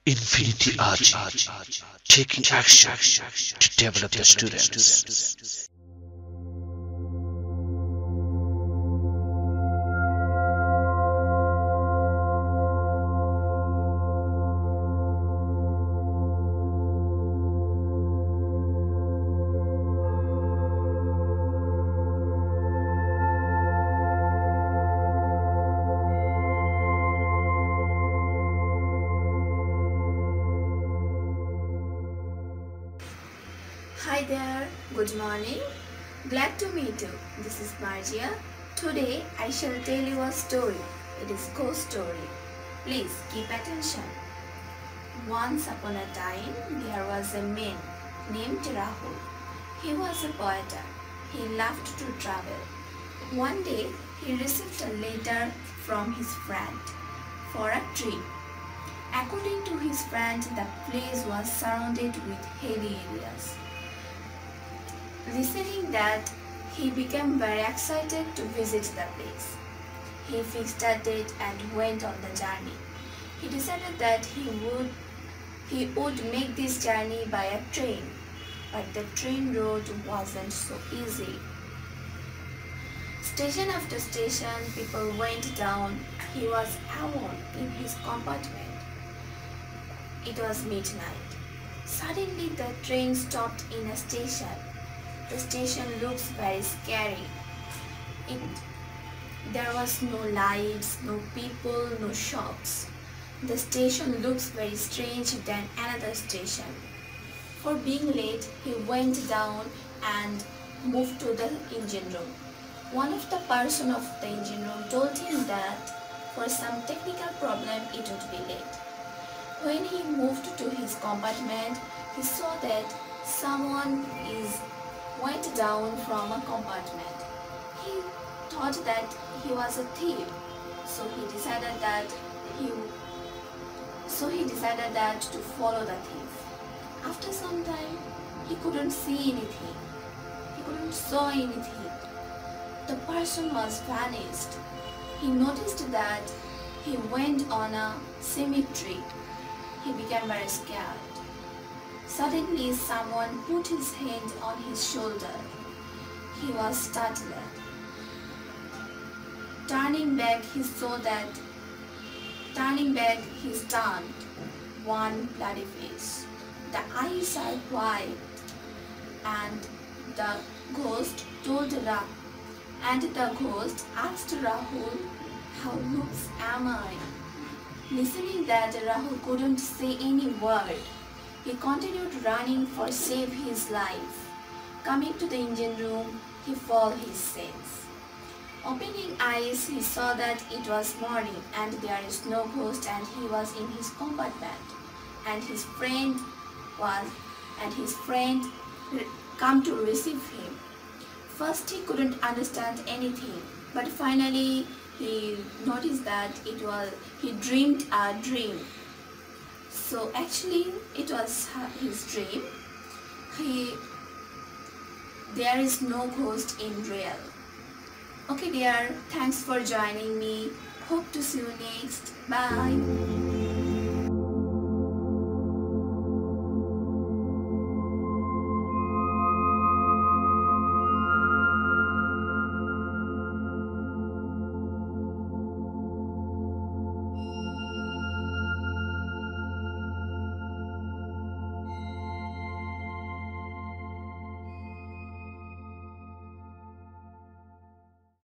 Infinity Ahzee, taking action to develop the students. Hi there, good morning. Glad to meet you. This is Margia. Today I shall tell you a story. It is ghost story. Please keep attention. Once upon a time there was a man named Rahul. He was a poet. He loved to travel. One day he received a letter from his friend for a trip. According to his friend, the place was surrounded with hilly areas. Listening that, he became very excited to visit the place. He fixed a date and went on the journey. He decided that he would make this journey by a train, but the train route wasn't so easy. Station after station, people went down. He was alone in his compartment. It was midnight. Suddenly the train stopped in a station. The station looks very scary. There was no lights, no people, no shops. The station looks very strange than another station. For being late, he went down and moved to the engine room. One of the person of the engine room told him that for some technical problem it would be late. When he moved to his compartment, he saw that someone went down from a compartment. He thought that he was a thief, so he decided that to follow the thief. After some time, he couldn't see anything. He couldn't saw anything. The person was vanished. He noticed that he went on a cemetery. He became very scared. Suddenly, someone put his hand on his shoulder. He was startled. Turning back, he turned one bloody face. The eyes are white, and the ghost asked Rahul, "How looks am I?" Listening that, Rahul couldn't say any word. He continued running for save his life. Coming to the engine room, he fell his sense. Opening eyes, he saw that it was morning and there is no ghost, and he was in his compartment. And his friend come to receive him. First he couldn't understand anything, but finally he noticed that he dreamed a dream. So actually it was his dream. There is no ghost in real. Okay dear, thanks for joining me. Hope to see you next. Bye.